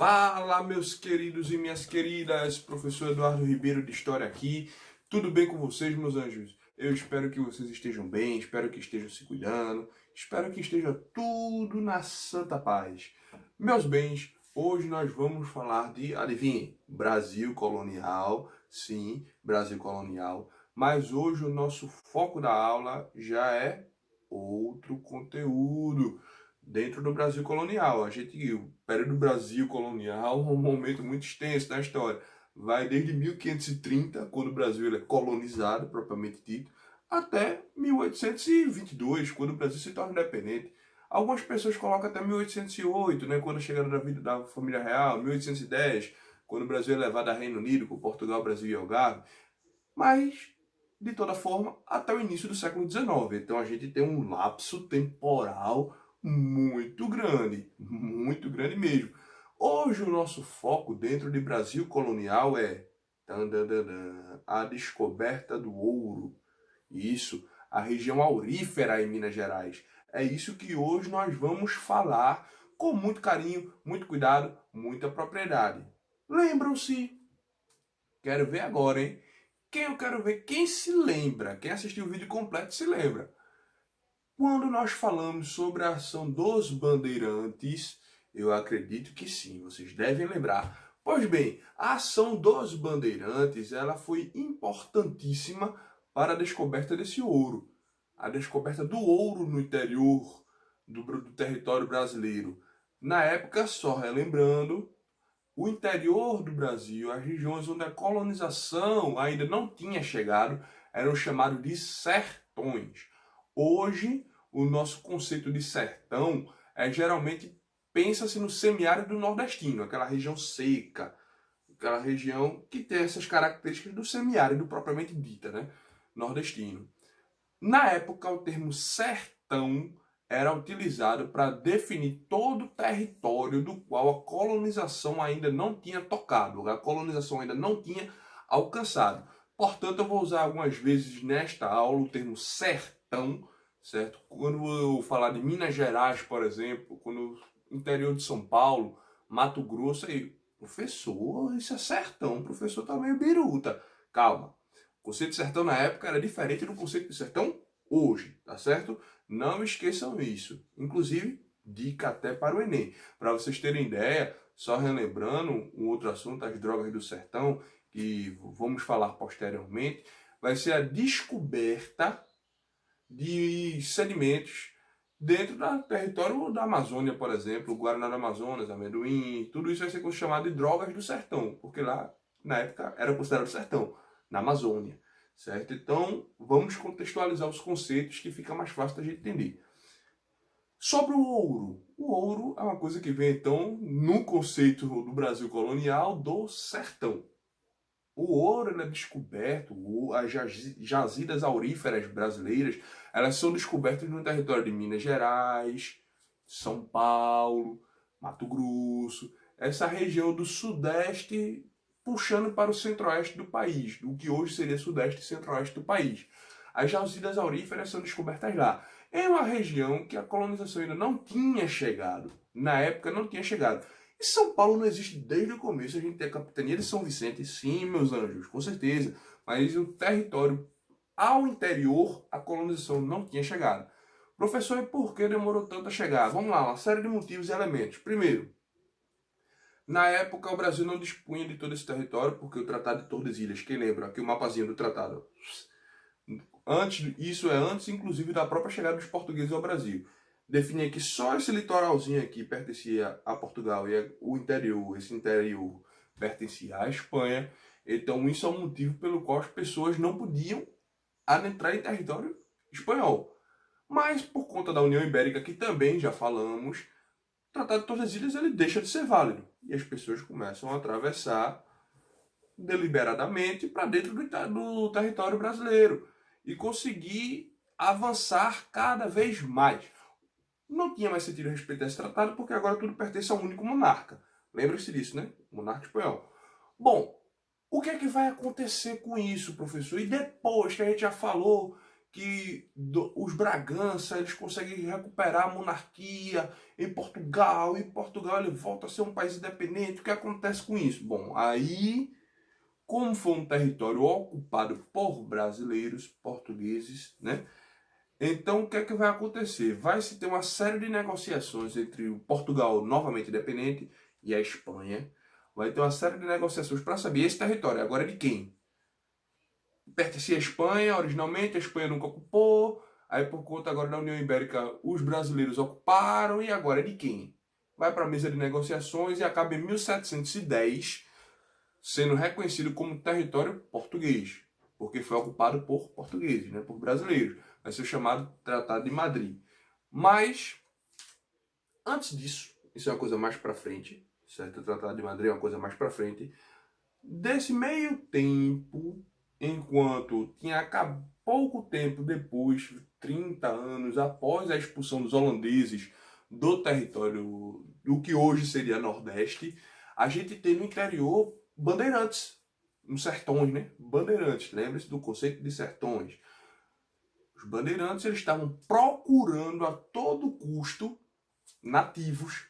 Fala, meus queridos e minhas queridas, professor Eduardo Ribeiro de História aqui. Tudo bem com vocês, meus anjos? Eu espero que vocês estejam bem, espero que estejam se cuidando, espero que esteja tudo na santa paz. Meus bens, hoje nós vamos falar de, adivinhe, Brasil colonial, sim, Brasil colonial, mas hoje o nosso foco da aula já é outro conteúdo dentro do Brasil colonial. O período do Brasil colonial é um momento muito extenso na história. Vai desde 1530, quando o Brasil ele é colonizado, propriamente dito, até 1822, quando o Brasil se torna independente. Algumas pessoas colocam até 1808, né, quando a chegada da vida da família real, 1810, quando o Brasil é levado a Reino Unido, por Portugal, Brasil e Algarve. Mas, de toda forma, até o início do século XIX. Então a gente tem um lapso temporal muito grande mesmo. Hoje o nosso foco dentro de Brasil colonial é a descoberta do ouro. Isso, a região aurífera em Minas Gerais. É isso que hoje nós vamos falar com muito carinho, muito cuidado, muita propriedade. Lembram-se? Quero ver agora, hein? Eu quero ver quem se lembra, quem assistiu o vídeo completo se lembra. Quando nós falamos sobre a ação dos bandeirantes, eu acredito que sim, vocês devem lembrar. Pois bem, a ação dos bandeirantes ela foi importantíssima para a descoberta desse ouro. A descoberta do ouro no interior do território brasileiro. Na época, só relembrando, o interior do Brasil, as regiões onde a colonização ainda não tinha chegado, eram chamados de sertões. Hoje, o nosso conceito de sertão é geralmente pensa-se no semiárido nordestino, aquela região seca, aquela região que tem essas características do semiárido propriamente dita, né? Nordestino. Na época, o termo sertão era utilizado para definir todo o território do qual a colonização ainda não tinha tocado, a colonização ainda não tinha alcançado. Portanto, eu vou usar algumas vezes nesta aula o termo sertão, certo? Quando eu falar de Minas Gerais, por exemplo, quando interior de São Paulo, Mato Grosso, aí, professor, isso é sertão, o professor tá meio biruta. Calma. O conceito de sertão na época era diferente do conceito de sertão hoje, tá certo? Não esqueçam isso. Inclusive, dica até para o Enem. Para vocês terem ideia, só relembrando um outro assunto, as drogas do sertão, que vamos falar posteriormente, vai ser a descoberta de sedimentos dentro do território da Amazônia, por exemplo, o Guaraná do Amazonas, amendoim, tudo isso vai ser chamado de drogas do sertão, porque lá, na época, era considerado sertão, na Amazônia, certo? Então, vamos contextualizar os conceitos que fica mais fácil da gente entender. Sobre o ouro. O ouro é uma coisa que vem, então, no conceito do Brasil colonial, do sertão. O ouro ele é descoberto, as jazidas auríferas brasileiras, elas são descobertas no território de Minas Gerais, São Paulo, Mato Grosso, essa região do sudeste puxando para o centro-oeste do país, do que hoje seria sudeste e centro-oeste do país. As jazidas auríferas são descobertas lá. É uma região que a colonização ainda não tinha chegado. Na época não tinha chegado. E São Paulo não existe desde o começo. A gente tem a capitania de São Vicente, sim, meus anjos, com certeza. Mas o território ao interior, a colonização não tinha chegado. Professor, e por que demorou tanto a chegar? Vamos lá, uma série de motivos e elementos. Primeiro, na época o Brasil não dispunha de todo esse território, porque o Tratado de Tordesilhas, quem lembra? Aqui o mapazinho do tratado. Isso é antes, inclusive, da própria chegada dos portugueses ao Brasil. Definia que só esse litoralzinho aqui pertencia a Portugal e esse interior pertencia à Espanha. Então isso é um motivo pelo qual as pessoas não podiam adentrar em território espanhol. Mas por conta da União Ibérica, que também já falamos, o Tratado de Tordesilhas ele deixa de ser válido. E as pessoas começam a atravessar deliberadamente para dentro do território brasileiro e conseguir avançar cada vez mais. Não tinha mais sentido respeitar esse tratado porque agora tudo pertence a um único monarca. Lembre-se disso, né? O monarca espanhol. Bom, o que é que vai acontecer com isso, professor? E depois que a gente já falou os Bragança eles conseguem recuperar a monarquia em Portugal, e Portugal ele volta a ser um país independente. O que acontece com isso? Bom, aí, como foi um território ocupado por brasileiros, portugueses, né? Então, o que é que vai acontecer? Vai se ter uma série de negociações entre o Portugal, novamente independente, e a Espanha. Vai ter uma série de negociações para saber esse território agora é de quem? Pertencia à Espanha originalmente, a Espanha nunca ocupou. Aí, por conta agora da União Ibérica, os brasileiros ocuparam, e agora é de quem? Vai para a mesa de negociações e acaba em 1710 sendo reconhecido como território português, porque foi ocupado por portugueses, né, por brasileiros. Vai ser chamado Tratado de Madrid. Mas, antes disso, isso é uma coisa mais para frente, certo? O Tratado de Madrid é uma coisa mais para frente. Desse meio tempo, enquanto tinha acabado pouco tempo depois, 30 anos após a expulsão dos holandeses do território do que hoje seria Nordeste, a gente tem no interior bandeirantes, nos sertões, né? Bandeirantes, lembre-se do conceito de sertões. Os bandeirantes eles estavam procurando a todo custo nativos,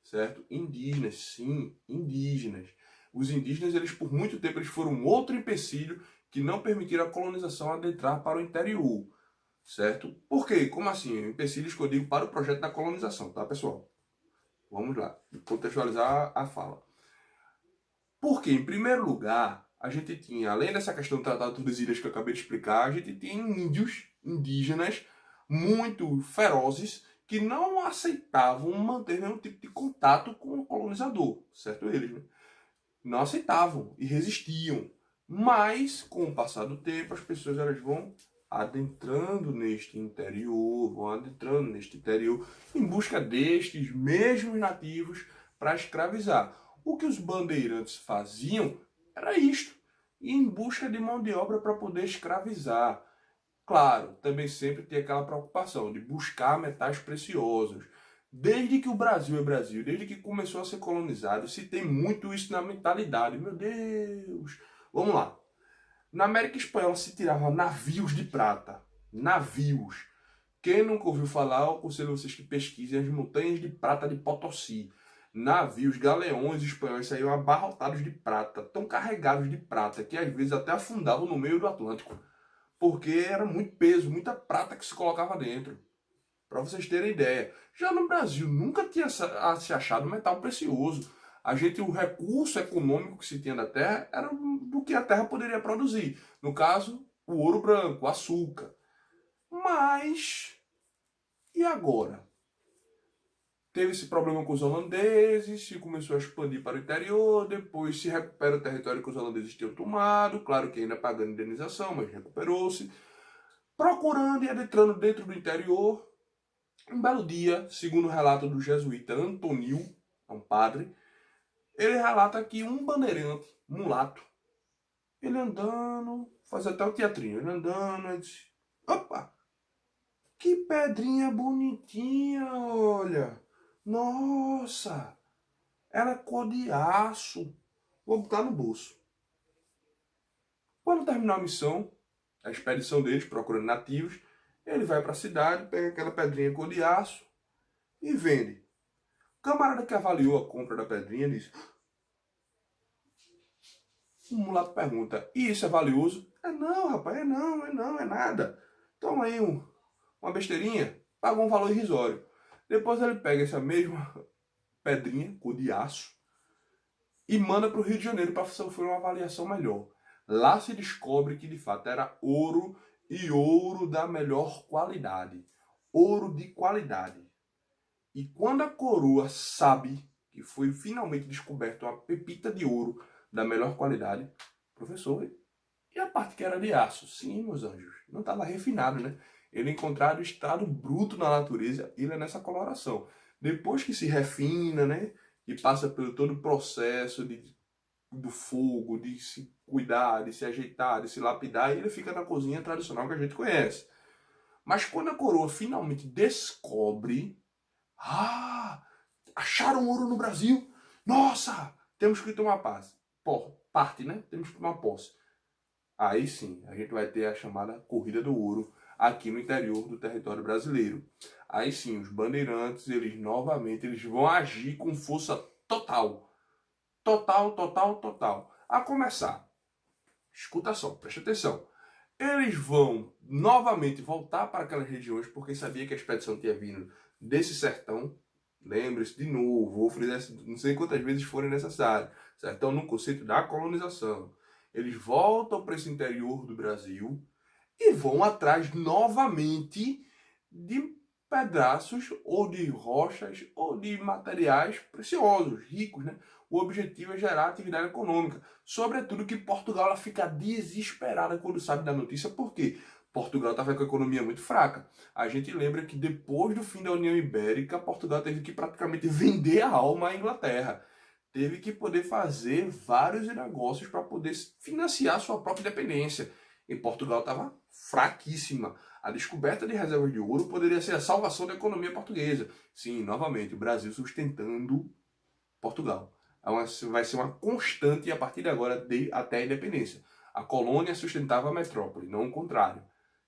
certo? Indígenas, sim, indígenas. Os indígenas, eles por muito tempo, eles foram outro empecilho que não permitiram a colonização adentrar para o interior, certo? Por quê? Como assim? Empecilhos que eu digo para o projeto da colonização, tá, pessoal? Vamos lá, contextualizar a fala. Porque, em primeiro lugar, a gente tinha, além dessa questão do Tratado de Tordesilhas que eu acabei de explicar, a gente tinha índios, indígenas, muito ferozes, que não aceitavam manter nenhum tipo de contato com o colonizador, certo eles, né? Não aceitavam e resistiam. Mas, com o passar do tempo, as pessoas elas vão adentrando neste interior, em busca destes mesmos nativos para escravizar. O que os bandeirantes faziam era isto, ir em busca de mão de obra para poder escravizar. Claro, também sempre tem aquela preocupação de buscar metais preciosos. Desde que o Brasil é Brasil, desde que começou a ser colonizado, se tem muito isso na mentalidade. Meu Deus! Vamos lá. Na América Espanhola se tirava navios de prata. Navios. Quem nunca ouviu falar, eu aconselho vocês que pesquisem as montanhas de prata de Potosí. Navios, galeões espanhóis saíam abarrotados de prata, tão carregados de prata, que às vezes até afundavam no meio do Atlântico. Porque era muito peso, muita prata que se colocava dentro. Para vocês terem ideia. Já no Brasil nunca tinha se achado metal precioso. O recurso econômico que se tinha da terra era do que a terra poderia produzir. No caso, o ouro branco, o açúcar. Mas, e agora? Teve esse problema com os holandeses, se começou a expandir para o interior, depois se recupera o território que os holandeses tinham tomado, claro que ainda pagando indenização, mas recuperou-se. Procurando e adentrando dentro do interior, um belo dia, segundo o relato do jesuíta Antonil, um padre, ele relata que um bandeirante, mulato, ele andando, faz até o teatrinho, ele andando, ele disse, opa, que pedrinha bonitinha, olha, nossa, ela é cor de aço, vou botar no bolso. Quando terminou a missão, a expedição deles procurando nativos, ele vai para a cidade, pega aquela pedrinha cor de aço e vende. O camarada que avaliou a compra da pedrinha disse, o mulato pergunta, e isso é valioso? É não, rapaz, é não, é nada. Toma aí uma besteirinha, paga um valor irrisório. Depois ele pega essa mesma pedrinha, cor de aço, e manda para o Rio de Janeiro para sofrer uma avaliação melhor. Lá se descobre que de fato era ouro, e ouro da melhor qualidade. Ouro de qualidade. E quando a coroa sabe que foi finalmente descoberto uma pepita de ouro da melhor qualidade, professor, e a parte que era de aço? Sim, meus anjos, não estava refinado, né? Ele é encontrado em estado bruto na natureza, ele é nessa coloração. Depois que se refina, né? E passa pelo todo o processo do fogo, de se cuidar, de se ajeitar, de se lapidar, e ele fica na cozinha tradicional que a gente conhece. Mas quando a coroa finalmente descobre, acharam ouro no Brasil, nossa, temos que tomar parte, né? Temos que tomar posse. Aí sim, a gente vai ter a chamada corrida do ouro, aqui no interior do território brasileiro. Aí sim, os bandeirantes, eles vão agir com força total. Total, total, total. A começar, escuta só, preste atenção. Eles vão novamente voltar para aquelas regiões, porque sabia que a expedição tinha vindo desse sertão. Lembre-se de novo, vou frisar não sei quantas vezes forem necessárias. Sertão no conceito da colonização. Eles voltam para esse interior do Brasil e vão atrás novamente de pedaços ou de rochas ou de materiais preciosos, ricos, né? O objetivo é gerar atividade econômica. Sobretudo que Portugal ela fica desesperada quando sabe da notícia, porque Portugal estava com a economia muito fraca. A gente lembra que depois do fim da União Ibérica, Portugal teve que praticamente vender a alma à Inglaterra. Teve que poder fazer vários negócios para poder financiar sua própria independência. E Portugal estava fraquíssima. A descoberta de reservas de ouro poderia ser a salvação da economia portuguesa. Sim, novamente, o Brasil sustentando Portugal. Vai ser uma constante a partir de agora até a independência. A colônia sustentava a metrópole, não o contrário.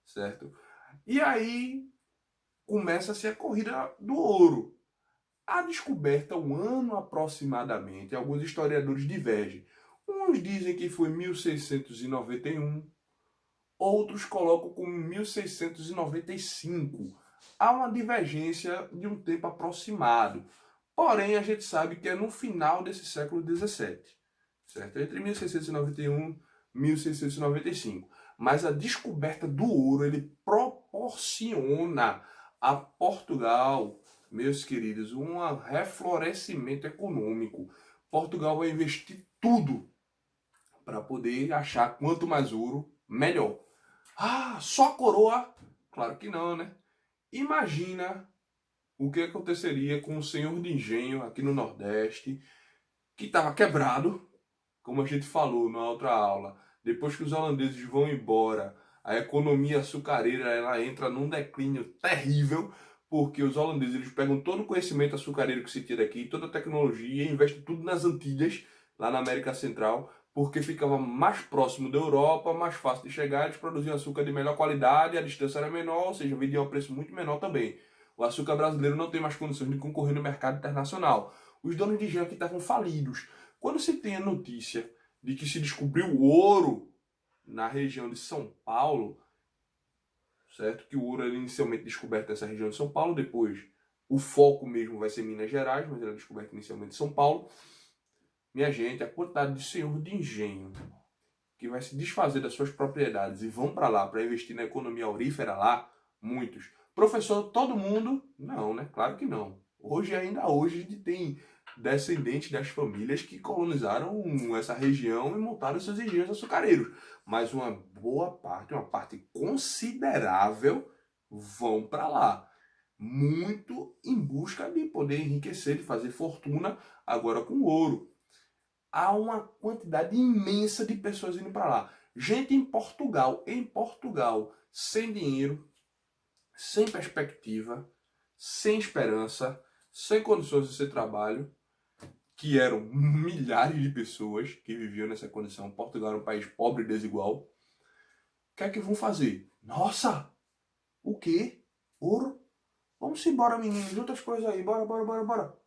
Certo? E aí começa-se a corrida do ouro. A descoberta, um ano aproximadamente, alguns historiadores divergem. Uns dizem que foi 1691, outros colocam como 1695. Há uma divergência de um tempo aproximado. Porém, a gente sabe que é no final desse século XVII, certo? Entre 1691 e 1695. Mas a descoberta do ouro, ele proporciona a Portugal, meus queridos, um reflorescimento econômico. Portugal vai investir tudo para poder achar quanto mais ouro, melhor. Ah, só coroa? Claro que não, né? Imagina o que aconteceria com o senhor de engenho aqui no Nordeste, que estava quebrado, como a gente falou na outra aula. Depois que os holandeses vão embora, a economia açucareira ela entra num declínio terrível, porque os holandeses eles pegam todo o conhecimento açucareiro que se tira aqui, toda a tecnologia, e investem tudo nas Antilhas, lá na América Central, porque ficava mais próximo da Europa, mais fácil de chegar, eles produziam açúcar de melhor qualidade, a distância era menor, ou seja, vendiam a um preço muito menor também. O açúcar brasileiro não tem mais condições de concorrer no mercado internacional. Os donos de engenho aqui estavam falidos. Quando se tem a notícia de que se descobriu ouro na região de São Paulo, certo? Que o ouro era inicialmente descoberto nessa região de São Paulo, depois o foco mesmo vai ser Minas Gerais, mas era descoberto inicialmente em São Paulo. Minha gente, a quantidade de senhor de engenho que vai se desfazer das suas propriedades e vão para lá para investir na economia aurífera lá, muitos. Professor, todo mundo? Não, né? Claro que não. Ainda hoje, a gente tem descendentes das famílias que colonizaram essa região e montaram seus engenhos açucareiros. Mas uma boa parte, uma parte considerável, vão para lá. Muito em busca de poder enriquecer, de fazer fortuna agora com ouro. Há uma quantidade imensa de pessoas indo para lá. Gente em Portugal, sem dinheiro, sem perspectiva, sem esperança, sem condições de ser trabalho, que eram milhares de pessoas que viviam nessa condição. Portugal era um país pobre e desigual. O que é que vão fazer? Nossa! O quê? Ouro? Vamos embora, meninos. Junta as coisas aí. Bora, bora, bora, bora.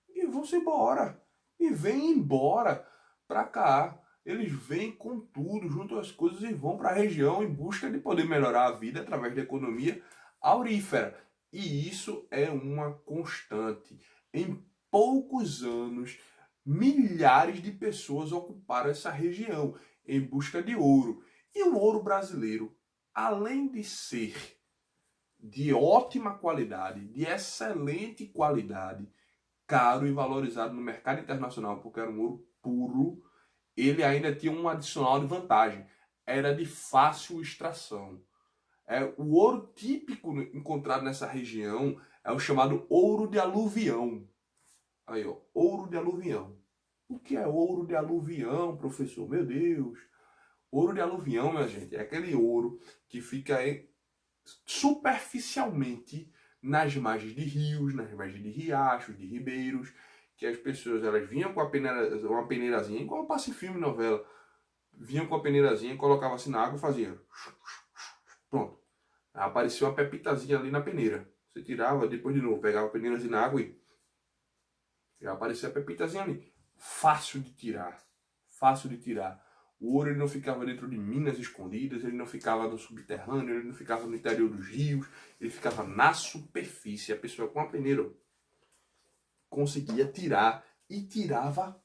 E vão-se embora. E vêm embora para cá. Eles vêm com tudo, juntam as coisas e vão para a região em busca de poder melhorar a vida através da economia aurífera. E isso é uma constante. Em poucos anos, milhares de pessoas ocuparam essa região em busca de ouro. E o ouro brasileiro, além de ser de ótima qualidade, de excelente qualidade, caro e valorizado no mercado internacional, porque era um ouro puro, ele ainda tinha um adicional de vantagem. Era de fácil extração. O ouro típico encontrado nessa região é o chamado ouro de aluvião. Aí, ó, ouro de aluvião. O que é ouro de aluvião, professor? Meu Deus! Ouro de aluvião, minha gente, é aquele ouro que fica superficialmente nas margens de rios, nas margens de riachos, de ribeiros, que as pessoas elas vinham com uma peneirazinha, igual passe filme novela, vinham com a peneirazinha, colocavam assim na água e faziam. Pronto. Aparecia uma pepitazinha ali na peneira. Você tirava, depois de novo, pegava a peneirazinha na água e já aparecia a pepitazinha ali. Fácil de tirar. Fácil de tirar. O ouro ele não ficava dentro de minas escondidas, ele não ficava no subterrâneo, ele não ficava no interior dos rios, ele ficava na superfície. A pessoa com a peneira conseguia tirar e tirava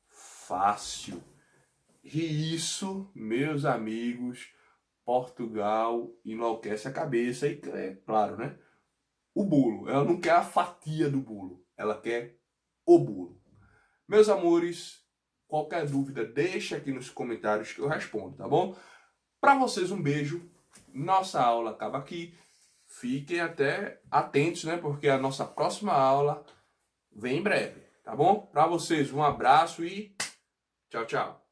fácil. E isso, meus amigos, Portugal enlouquece a cabeça e, é claro, né? O bolo. Ela não quer a fatia do bolo, ela quer o bolo. Meus amores, qualquer dúvida, deixa aqui nos comentários que eu respondo, tá bom? Para vocês um beijo. Nossa aula acaba aqui. Fiquem até atentos, né? Porque a nossa próxima aula vem em breve, tá bom? Para vocês um abraço e tchau, tchau.